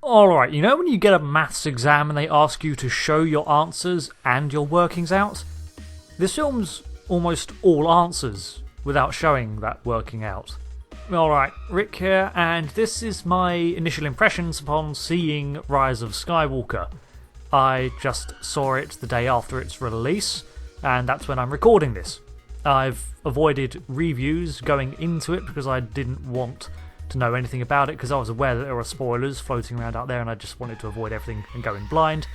Alright, you know when you get a maths exam and they ask you to show your answers and your workings out? This film's almost all answers without showing that working out. Alright, Rick here, and this is my initial impressions upon seeing Rise of Skywalker. I just saw it the day after its release, and that's when I'm recording this. I've avoided reviews going into it because I didn't want to know anything about it, because I was aware that there were spoilers floating around out there and I just wanted to avoid everything and go in blind.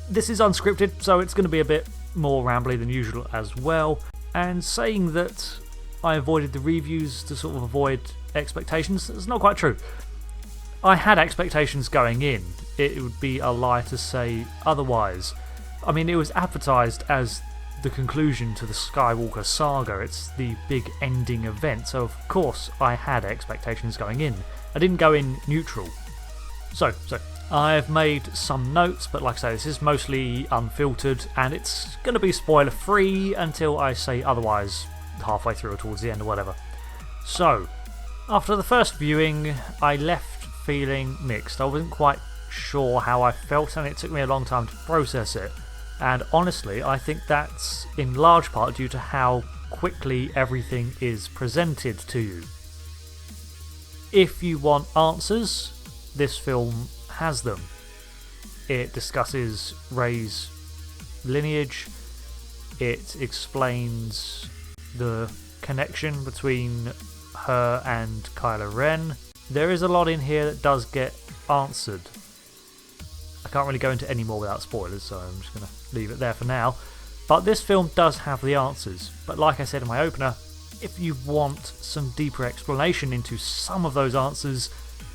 This is unscripted, so it's going to be a bit more rambly than usual as well, and saying that I avoided the reviews to sort of avoid expectations is not quite true. I had expectations going in. It would be a lie to say otherwise. I mean, it was advertised as the conclusion to the Skywalker saga. It's the big ending event, so of course I had expectations going in. I didn't go in neutral. So I've made some notes, but like I say, this is mostly unfiltered and it's going to be spoiler free until I say otherwise halfway through or towards the end or whatever. So, after the first viewing, I left feeling mixed. I wasn't quite sure how I felt and it took me a long time to process it. And honestly, I think that's in large part due to how quickly everything is presented to you. If you want answers, this film has them. It discusses Rey's lineage, it explains the connection between her and Kylo Ren. There is a lot in here that does get answered. I can't really go into any more without spoilers, so I'm just going to leave it there for now. But this film does have the answers. But like I said in my opener, if you want some deeper explanation into some of those answers,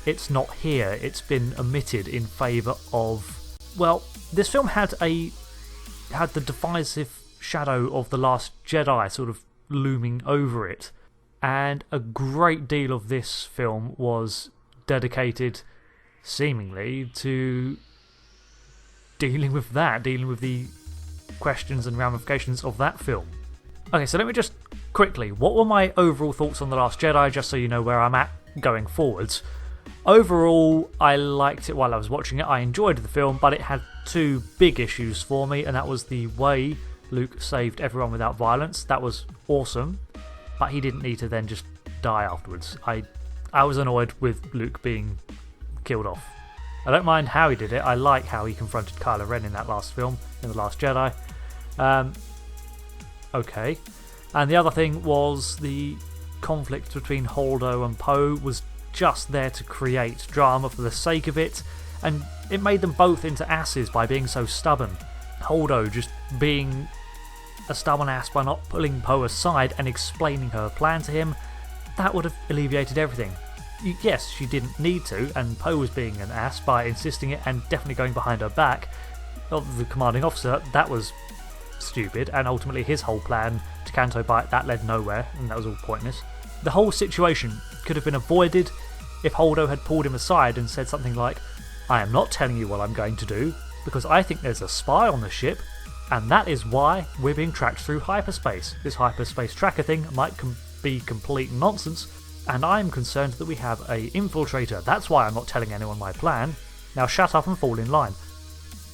it's not here. It's been omitted in favour of... Well, this film had the divisive shadow of The Last Jedi sort of looming over it. And a great deal of this film was dedicated, seemingly, to dealing with the questions and ramifications of that film. Okay, so let me just quickly, what were my overall thoughts on The Last Jedi, just so you know where I'm at going forwards. Overall, I liked it while I was watching it. I enjoyed the film, but it had two big issues for me, and that was the way Luke saved everyone without violence. That was awesome, but he didn't need to then just die afterwards. I was annoyed with Luke being killed off. I don't mind how he did it. I like how he confronted Kylo Ren in that last film, in The Last Jedi. Okay. And the other thing was the conflict between Holdo and Poe was just there to create drama for the sake of it, and it made them both into asses by being so stubborn. Holdo just being a stubborn ass by not pulling Poe aside and explaining her plan to him, that would have alleviated everything. Yes, she didn't need to, and Poe was being an ass by insisting it and definitely going behind her back of the commanding officer. That was stupid, and ultimately his whole plan to Canto Bight, that led nowhere, and that was all pointless. The whole situation could have been avoided if Holdo had pulled him aside and said something like, "I am not telling you what I'm going to do, because I think there's a spy on the ship, and that is why we're being tracked through hyperspace. This hyperspace tracker thing might be complete nonsense, and I'm concerned that we have a infiltrator. That's why I'm not telling anyone my plan. Now shut up and fall in line."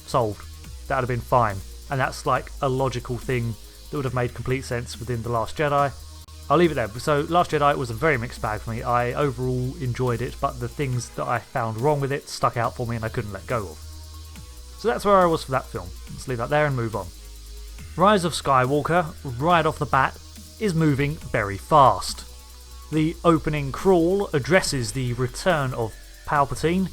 Solved. That would have been fine. And that's like a logical thing that would have made complete sense within The Last Jedi. I'll leave it there. So Last Jedi was a very mixed bag for me. I overall enjoyed it, but the things that I found wrong with it stuck out for me and I couldn't let go of. So that's where I was for that film. Let's leave that there and move on. Rise of Skywalker, right off the bat, is moving very fast. The opening crawl addresses the return of Palpatine,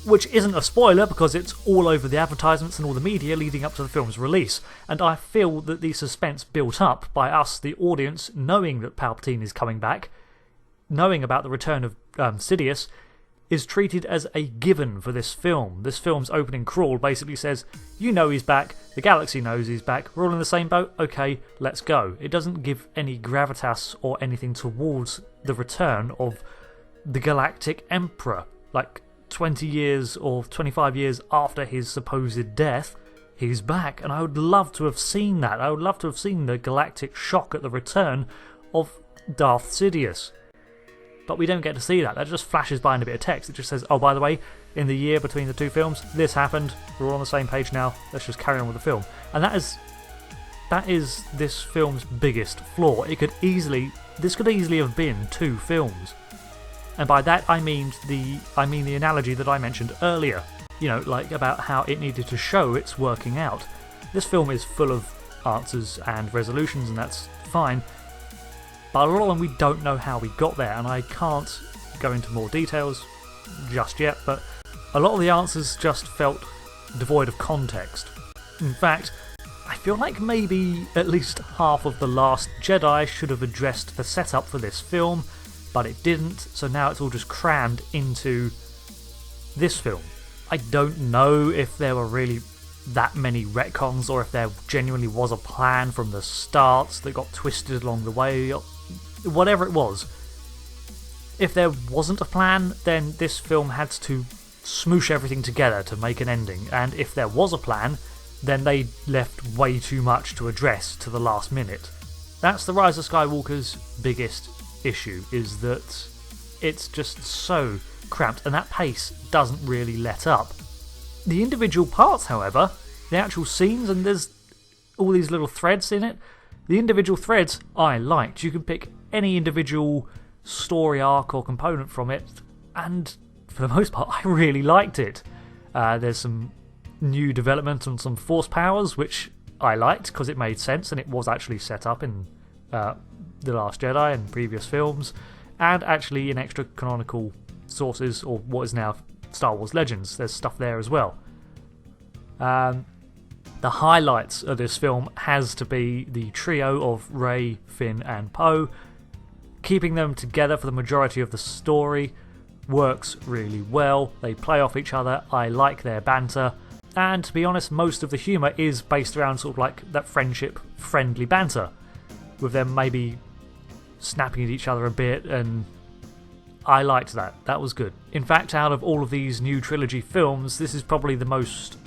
which isn't a spoiler because it's all over the advertisements and all the media leading up to the film's release, and I feel that the suspense built up by us, the audience, knowing that Palpatine is coming back, knowing about the return of Sidious, is treated as a given for this film. This film's opening crawl basically says, you know he's back, the galaxy knows he's back, we're all in the same boat, okay, let's go. It doesn't give any gravitas or anything towards the return of the Galactic Emperor. Like 20 years or 25 years after his supposed death, he's back, and I would love to have seen that. I would love to have seen the galactic shock at the return of Darth Sidious. But we don't get to see that. That just flashes by in a bit of text. It just says, oh, by the way, in the year between the two films. This happened, we're all on the same page now, let's just carry on with the film. And that is this film's biggest flaw. This could easily have been two films. And by that I mean the analogy that I mentioned earlier. You know, like about how it needed to show it's working out. This film is full of answers and resolutions, and that's fine. But a lot of them we don't know how we got there, and I can't go into more details just yet, but a lot of the answers just felt devoid of context. In fact, I feel like maybe at least half of The Last Jedi should have addressed the setup for this film, but it didn't, so now it's all just crammed into this film. I don't know if there were really that many retcons, or if there genuinely was a plan from the start that got twisted along the way, or whatever it was. If there wasn't a plan, then this film had to smoosh everything together to make an ending, and if there was a plan, then they left way too much to address to the last minute. That's the Rise of Skywalker's biggest issue, is that it's just so cramped, and that pace doesn't really let up. The individual parts, however, the actual scenes, and there's all these little threads in it, the individual threads I liked. You can pick any individual story arc or component from it, and for the most part I really liked it. There's some new development on some force powers, which I liked because it made sense, and it was actually set up in The Last Jedi and previous films, and actually in extra canonical sources, or what is now Star Wars Legends, there's stuff there as well. The highlights of this film has to be the trio of Rey, Finn and Poe. Keeping them together for the majority of the story works really well. They play off each other, I like their banter, and to be honest, most of the humour is based around sort of like that friendship, friendly banter, with them maybe snapping at each other a bit, and I liked that. That was good. In fact, out of all of these new trilogy films, this is probably the most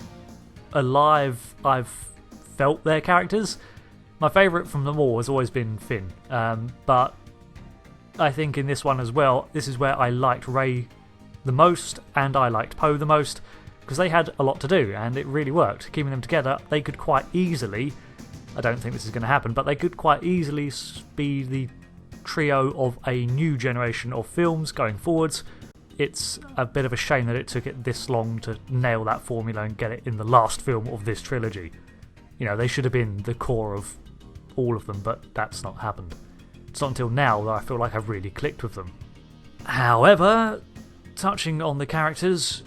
alive I've felt their characters. My favourite from them all has always been Finn, but I think in this one as well, this is where I liked Rey the most, and I liked Poe the most, because they had a lot to do, and it really worked. Keeping them together, they could quite easily, I don't think this is going to happen, but they could quite easily be the trio of a new generation of films going forwards. It's a bit of a shame that it took it this long to nail that formula and get it in the last film of this trilogy. You know, they should have been the core of all of them, but that's not happened. It's not until now that I feel like I've really clicked with them. However, touching on the characters,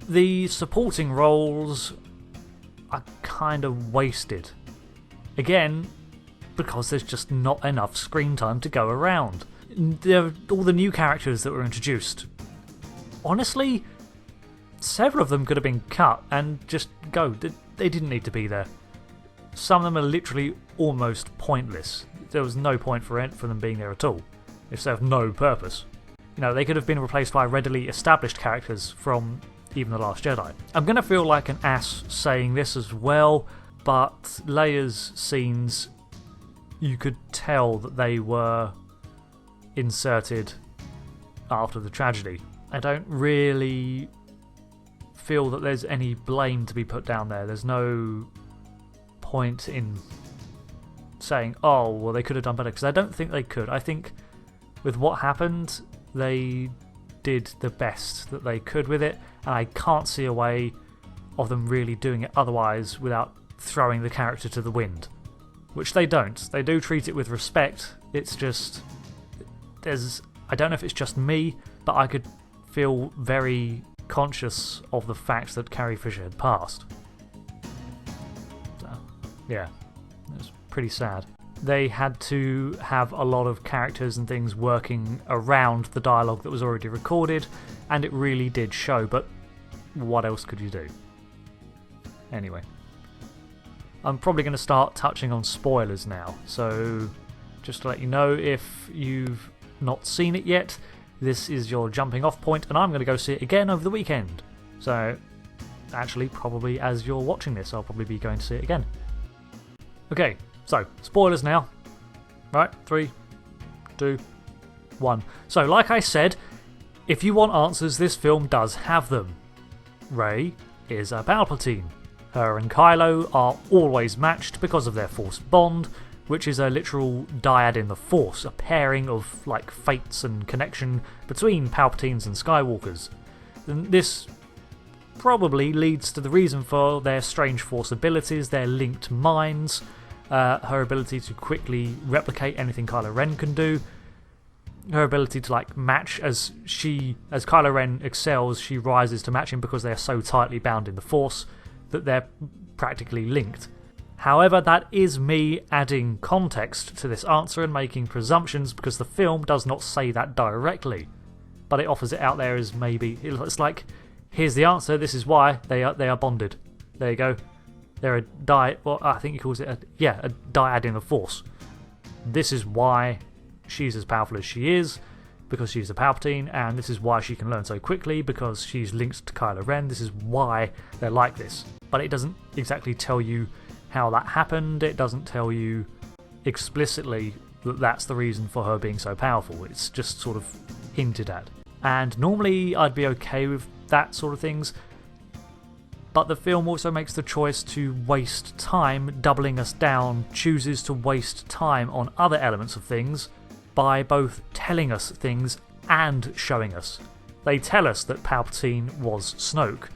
the supporting roles are kind of wasted. Again, because there's just not enough screen time to go around. All the new characters that were introduced, honestly, several of them could have been cut and just go. They didn't need to be there. Some of them are literally almost pointless. There was no point for them being there at all. They serve no purpose. You know, they could have been replaced by readily established characters from even The Last Jedi. I'm going to feel like an ass saying this as well, but Leia's scenes, you could tell that they were inserted after the tragedy. I don't really feel that there's any blame to be put down there. There's no point in saying, oh, well, they could have done better, because I don't think they could. I think with what happened, they did the best that they could with it, and I can't see a way of them really doing it otherwise without throwing the character to the wind. Which they don't. They do treat it with respect. It's just, I don't know if it's just me, but I could feel very conscious of the fact that Carrie Fisher had passed. So, yeah, it was pretty sad. They had to have a lot of characters and things working around the dialogue that was already recorded, and it really did show, but what else could you do? Anyway, I'm probably going to start touching on spoilers now, so just to let you know, if you've not seen it yet, this is your jumping off point, and I'm going to go see it again over the weekend. So, actually, probably as you're watching this, I'll probably be going to see it again. Okay, so, spoilers now. Right, 3, 2, 1. So, like I said, if you want answers, this film does have them. Rey is a Palpatine. Her and Kylo are always matched because of their Force bond, which is a literal dyad in the Force, a pairing of like fates and connection between Palpatines and Skywalkers. And this probably leads to the reason for their strange Force abilities, their linked minds, her ability to quickly replicate anything Kylo Ren can do, her ability to like match as Kylo Ren excels, she rises to match him because they are so tightly bound in the Force that they're practically linked. However, that is me adding context to this answer and making presumptions because the film does not say that directly, but it offers it out there as maybe it's like, here's the answer, this is why they are bonded. There you go. They're a I think he calls it a dyad in the Force. This is why she's as powerful as she is, because she's a Palpatine, and this is why she can learn so quickly, because she's linked to Kylo Ren. This is why they're like this. But it doesn't exactly tell you how that happened. It doesn't tell you explicitly that that's the reason for her being so powerful. It's just sort of hinted at. And normally I'd be okay with that sort of things, but the film also makes the choice to waste time doubling us down, chooses to waste time on other elements of things by both telling us things and showing us. They tell us that Palpatine was Snoke.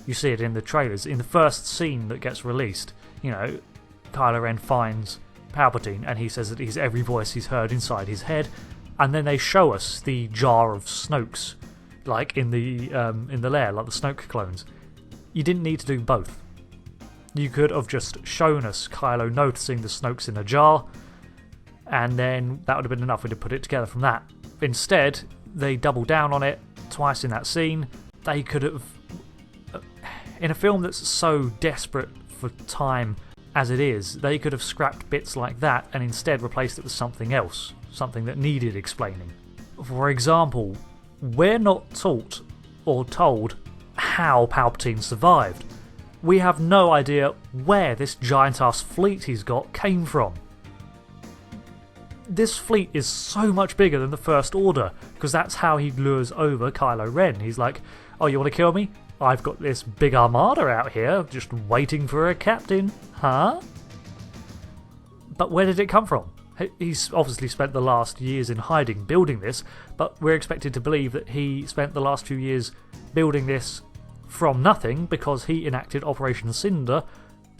You see it in the trailers. In the first scene that gets released, Kylo Ren finds Palpatine and he says that he's every voice he's heard inside his head, and then they show us the jar of Snokes, like in the lair, like the Snoke clones. You didn't need to do both. You could have just shown us Kylo noticing the Snokes in a jar, and then that would have been enough. We'd have put it together from that. Instead, they double down on it twice in that scene. They could have, in a film that's so desperate for time as it is, they could have scrapped bits like that and instead replaced it with something else, something that needed explaining. For example, we're not taught or told how Palpatine survived. We have no idea where this giant-ass fleet he's got came from. This fleet is so much bigger than the First Order, because that's how he lures over Kylo Ren. He's like, oh, you want to kill me? I've got this big armada out here, just waiting for a captain. Huh? But where did it come from? He's obviously spent the last years in hiding building this, but we're expected to believe that he spent the last few years building this from nothing because he enacted Operation Cinder,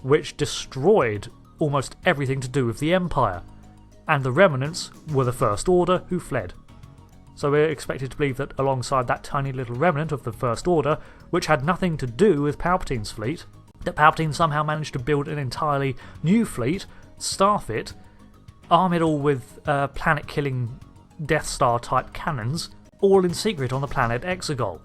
which destroyed almost everything to do with the Empire. And the remnants were the First Order who fled. So we're expected to believe that alongside that tiny little remnant of the First Order, which had nothing to do with Palpatine's fleet, that Palpatine somehow managed to build an entirely new fleet, staff it, arm it all with planet-killing Death Star-type cannons, all in secret on the planet Exegol.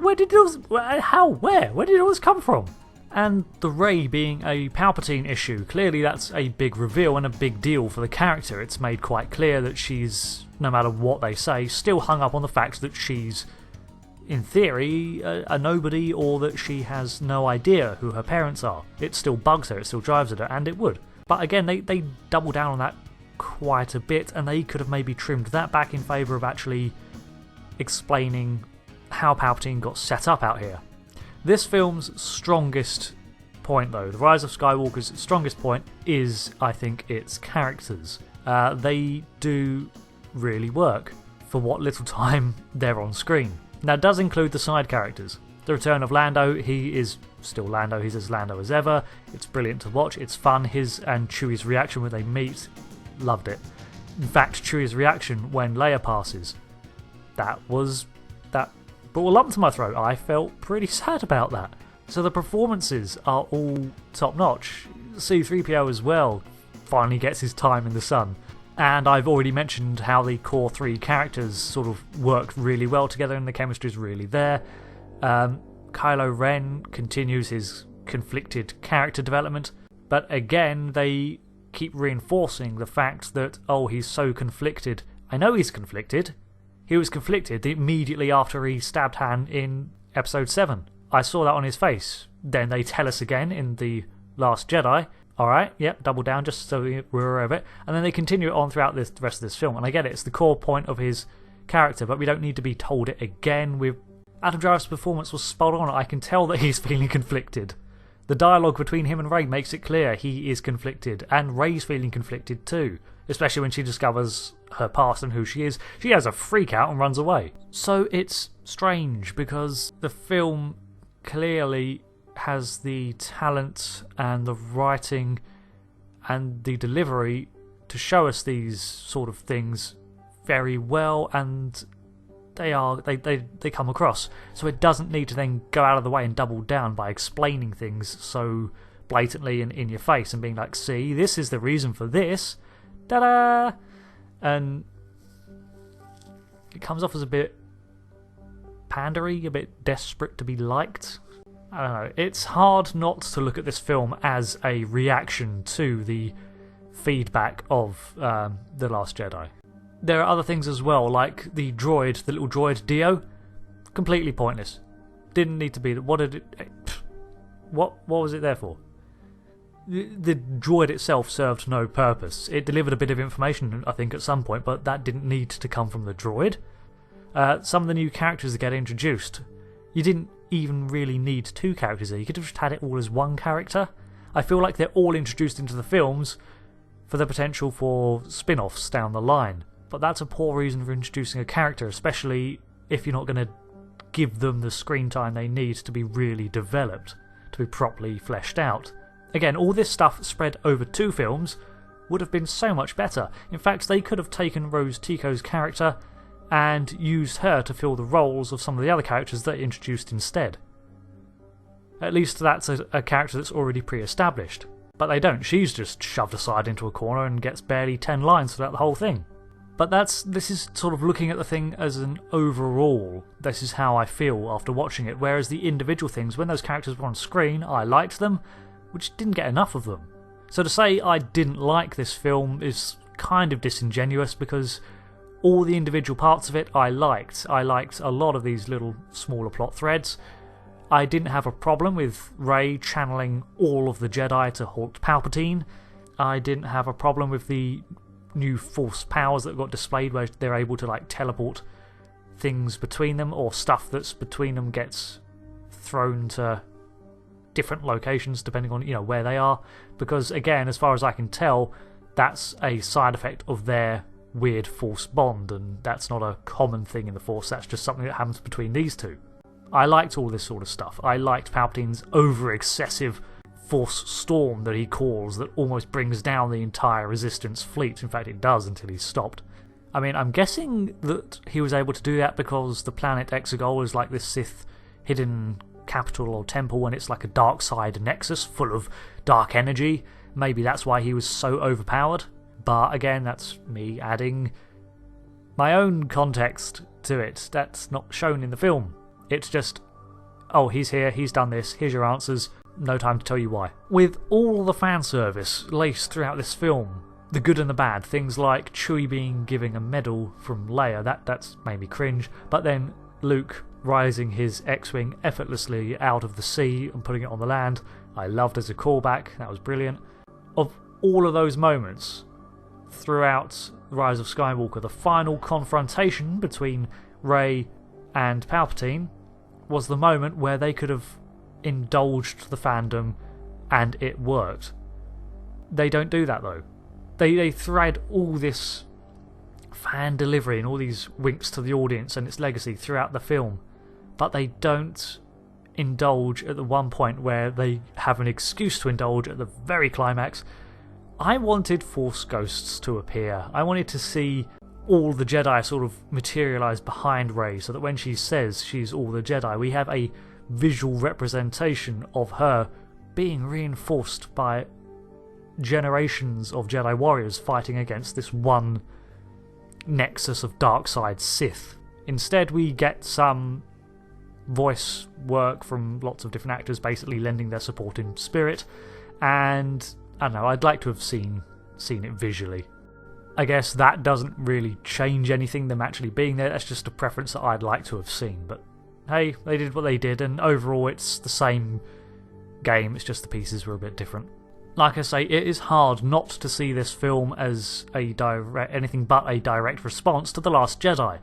Where did all this come from? And the Rey being a Palpatine issue, clearly that's a big reveal and a big deal for the character. It's made quite clear that she's, no matter what they say, still hung up on the fact that she's, in theory, a nobody, or that she has no idea who her parents are. It still bugs her, it still drives at her, and it would. But again, they double down on that quite a bit, and they could have maybe trimmed that back in favour of actually explaining how Palpatine got set up out here. This film's strongest point, though, The Rise of Skywalker's strongest point is, I think, its characters. They do really work for what little time they're on screen. Now, it does include the side characters. The return of Lando, he is still Lando, he's as Lando as ever. It's brilliant to watch, it's fun. His and Chewie's reaction when they meet, loved it. In fact, Chewie's reaction when Leia passes, that brought a lump to my throat. I felt pretty sad about that. So the performances are all top notch. C-3PO as well finally gets his time in the sun. And I've already mentioned how the core three characters sort of worked really well together and the chemistry's really there. Kylo Ren continues his conflicted character development, but again they keep reinforcing the fact that, oh, he's so conflicted. I know he's conflicted. He was conflicted immediately after he stabbed Han in Episode 7. I saw that on his face. Then they tell us again in The Last Jedi. Alright, yep, double down just so we're aware of it. And then they continue it on throughout the rest of this film. And I get it, it's the core point of his character, but we don't need to be told it again. Adam Driver's performance was spot on. I can tell that he's feeling conflicted. The dialogue between him and Rey makes it clear he is conflicted, and Rey's feeling conflicted too, especially when she discovers her past and who she is. She has a freak out and runs away. So it's strange because the film clearly has the talent and the writing and the delivery to show us these sort of things very well, and they come across. So it doesn't need to then go out of the way and double down by explaining things so blatantly and in your face and being like, see, this is the reason for this. Ta-da! And it comes off as a bit pandery, a bit desperate to be liked. I don't know. It's hard not to look at this film as a reaction to the feedback of The Last Jedi. There are other things as well, like the droid, the little droid Dio. Completely pointless. Didn't need to be. What did it? What was it there for? The droid itself served no purpose. It delivered a bit of information, I think, at some point, but that didn't need to come from the droid. Some of the new characters that get introduced, you didn't even really need two characters there. You could have just had it all as one character. I feel like they're all introduced into the films for the potential for spin-offs down the line. But that's a poor reason for introducing a character, especially if you're not going to give them the screen time they need to be really developed, to be properly fleshed out. Again, all this stuff spread over 2 films would have been so much better. In fact, they could have taken Rose Tico's character and used her to fill the roles of some of the other characters that introduced instead. At least that's a character that's already pre-established. But they don't. She's just shoved aside into a corner and gets barely 10 lines throughout the whole thing. But this is sort of looking at the thing as an overall. This is how I feel after watching it. Whereas the individual things, when those characters were on screen, I liked them, which didn't get enough of them. So to say I didn't like this film is kind of disingenuous, because all the individual parts of it I liked. I liked a lot of these little smaller plot threads. I didn't have a problem with Rey channeling all of the Jedi to halt Palpatine. I didn't have a problem with the new Force powers that got displayed, where they're able to teleport things between them, or stuff that's between them gets thrown to different locations depending on where they are. Because again, as far as I can tell, that's a side effect of their weird Force bond, and that's not a common thing in the Force. That's just something that happens between these two. I liked all this sort of stuff. I liked Palpatine's over-excessive Force storm that he calls, that almost brings down the entire Resistance fleet. In fact, it does until he's stopped. I mean, I'm guessing that he was able to do that because the planet Exegol is like this Sith hidden capital or temple, and it's like a dark side nexus full of dark energy. Maybe that's why he was so overpowered. But again, that's me adding my own context to it. That's not shown in the film. It's just, oh, he's here, he's done this, here's your answers, no time to tell you why. With all the fan service laced throughout this film, the good and the bad, things like Chewie giving a medal from Leia, that's made me cringe, but then Luke rising his X-Wing effortlessly out of the sea and putting it on the land, I loved as a callback, that was brilliant. Of all of those moments throughout Rise of Skywalker, the final confrontation between Rey and Palpatine was the moment where they could have indulged the fandom and it worked. They don't do that though. They thread all this fan delivery and all these winks to the audience and its legacy throughout the film, but they don't indulge at the one point where they have an excuse to indulge at the very climax. I wanted Force ghosts to appear. I wanted to see all the Jedi sort of materialise behind Rey, so that when she says she's all the Jedi, we have a visual representation of her being reinforced by generations of Jedi warriors fighting against this one nexus of dark side Sith. Instead, we get some voice work from lots of different actors basically lending their support in spirit, and I don't know, I'd like to have seen it visually. I guess that doesn't really change anything, them actually being there. That's just a preference that I'd like to have seen. But hey, they did what they did, and overall it's the same game, it's just the pieces were a bit different. Like I say, it is hard not to see this film as anything but a direct response to The Last Jedi.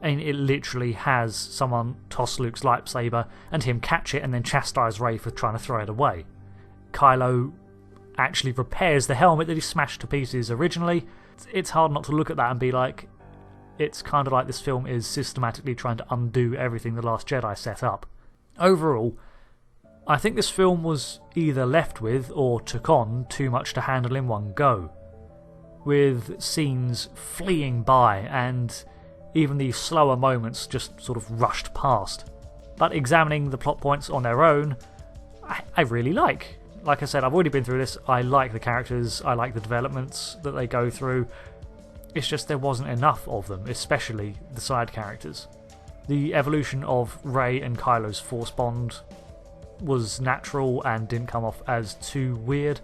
And it literally has someone toss Luke's lightsaber and him catch it and then chastise Rey for trying to throw it away. Kylo actually repairs the helmet that he smashed to pieces originally. It's hard not to look at that and be like, it's kind of like this film is systematically trying to undo everything The Last Jedi set up. Overall, I think this film was either left with or took on too much to handle in one go, with scenes fleeing by and even the slower moments just sort of rushed past. But examining the plot points on their own, I really like. Like I said, I've already been through this. I like the characters, I like the developments that they go through. It's just there wasn't enough of them, especially the side characters. The evolution of Rey and Kylo's Force bond was natural and didn't come off as too weird.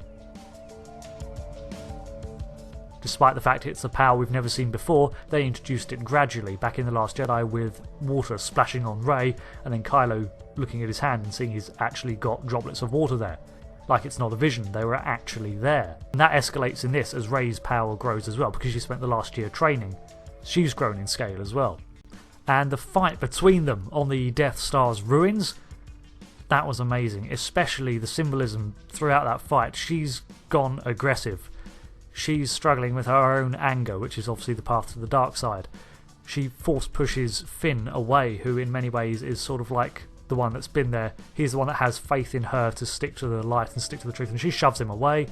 Despite the fact it's a power we've never seen before, they introduced it gradually back in The Last Jedi with water splashing on Rey and then Kylo looking at his hand and seeing he's actually got droplets of water there. Like it's not a vision, they were actually there. And that escalates in this as Rey's power grows as well, because she spent the last year training. She's grown in scale as well. And the fight between them on the Death Star's ruins, that was amazing, especially the symbolism throughout that fight. She's gone aggressive. She's struggling with her own anger, which is obviously the path to the dark side. She force pushes Finn away, who in many ways is sort of like the one that's been there. He's the one that has faith in her to stick to the light and stick to the truth, and she shoves him away.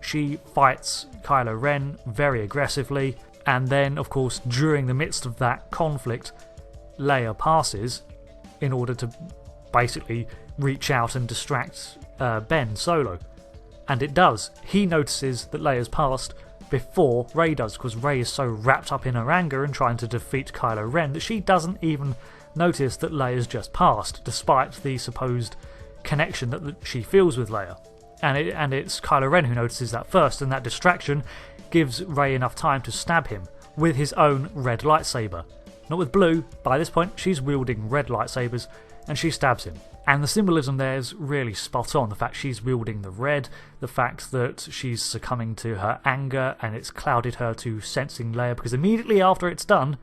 She fights Kylo Ren very aggressively, and then, of course, during the midst of that conflict, Leia passes in order to basically reach out and distract Ben Solo. And it does. He notices that Leia's passed before Rey does, because Rey is so wrapped up in her anger and trying to defeat Kylo Ren that she doesn't even notice that Leia's just passed, despite the supposed connection that she feels with Leia. And it's Kylo Ren who notices that first, and that distraction gives Rey enough time to stab him with his own red lightsaber. Not with blue. By this point, she's wielding red lightsabers, and she stabs him. And the symbolism there is really spot on. The fact she's wielding the red, the fact that she's succumbing to her anger, and it's clouded her to sensing Leia, because immediately after it's done,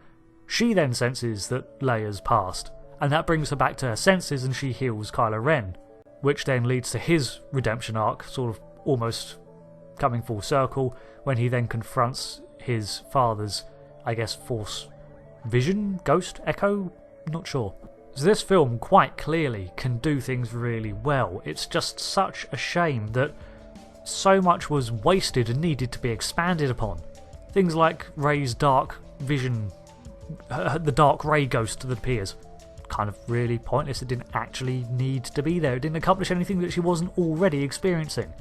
she then senses that Leia's passed. And that brings her back to her senses, and she heals Kylo Ren, which then leads to his redemption arc, sort of almost coming full circle, when he then confronts his father's, I guess, Force vision, ghost, echo, not sure. So this film quite clearly can do things really well. It's just such a shame that so much was wasted and needed to be expanded upon. Things like Rey's dark vision, the dark Rey ghost that appears, kind of really pointless. It didn't actually need to be there. It didn't accomplish anything that she wasn't already experiencing.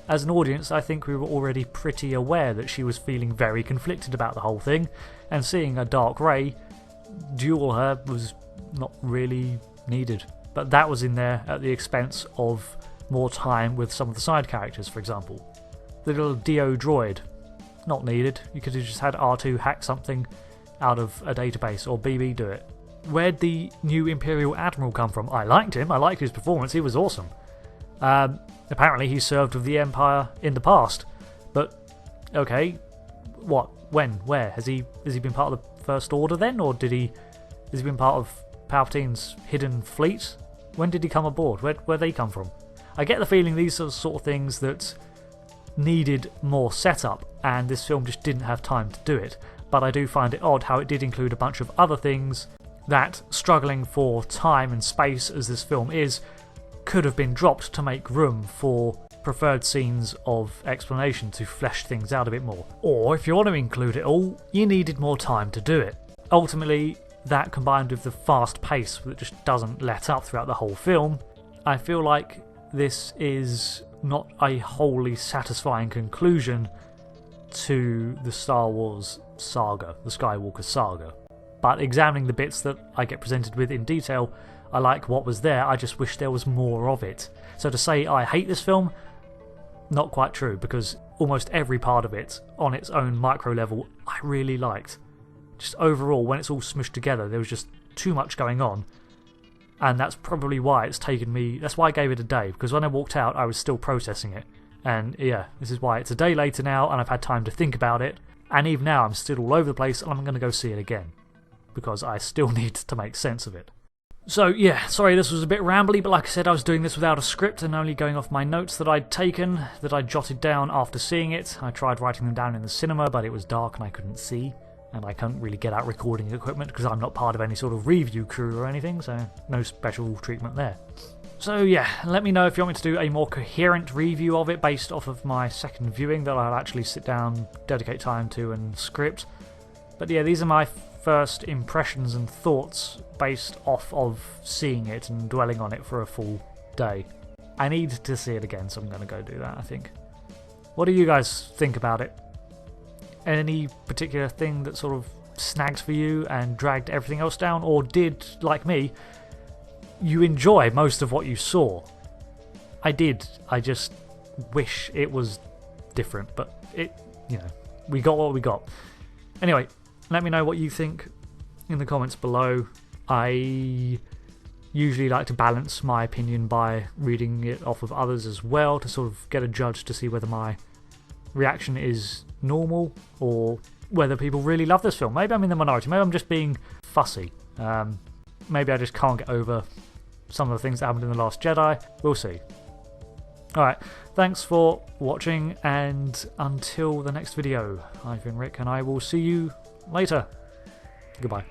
As an audience, I think we were already pretty aware that she was feeling very conflicted about the whole thing, and seeing a dark Rey duel her was not really needed. But that was in there at the expense of more time with some of the side characters, for example. The little Dio droid, not needed. You could have just had R2 hack something out of a database, or BB do it. Where'd the new Imperial Admiral come from? I liked him, I liked his performance, he was awesome. Apparently he served with the Empire in the past, but okay, what, when, where? Has he been part of the First Order then, or has he been part of Palpatine's hidden fleet? When did he come aboard? Where'd they come from? I get the feeling these are the sort of things that needed more setup, and this film just didn't have time to do it, but I do find it odd how it did include a bunch of other things that, struggling for time and space as this film is, could have been dropped to make room for preferred scenes of explanation to flesh things out a bit more. Or, if you want to include it all, you needed more time to do it. Ultimately, that combined with the fast pace that just doesn't let up throughout the whole film, I feel like this is not a wholly satisfying conclusion to the Star Wars saga, the Skywalker saga. But examining the bits that I get presented with in detail, I like what was there, I just wish there was more of it. So to say I hate this film, not quite true, because almost every part of it, on its own micro level, I really liked. Just overall, when it's all smushed together, there was just too much going on. And that's probably why it's taken me, that's why I gave it a day, because when I walked out I was still processing it. And yeah, this is why it's a day later now, and I've had time to think about it, and even now I'm still all over the place, and I'm going to go see it again. because I still need to make sense of it. So yeah, sorry this was a bit rambly, but like I said, I was doing this without a script and only going off my notes that I'd taken, that I jotted down after seeing it. I tried writing them down in the cinema, but it was dark and I couldn't see, and I couldn't really get out recording equipment because I'm not part of any sort of review crew or anything, so no special treatment there. So yeah, let me know if you want me to do a more coherent review of it based off of my second viewing that I'll actually sit down, dedicate time to and script. But yeah, these are my first impressions and thoughts based off of seeing it and dwelling on it for a full day. I need to see it again, so I'm going to go do that, I think. What do you guys think about it? Any particular thing that sort of snagged for you and dragged everything else down, or did, like me, you enjoy most of what you saw? I did. I just wish it was different, but we got what we got. Anyway, let me know what you think in the comments below. I usually like to balance my opinion by reading it off of others as well to sort of get a judge to see whether my reaction is normal or whether people really love this film. Maybe I'm in the minority. Maybe I'm just being fussy. Maybe I just can't get over some of the things that happened in The Last Jedi. We'll see. Alright, thanks for watching, and until the next video, I've been Rick, and I will see you later. Goodbye.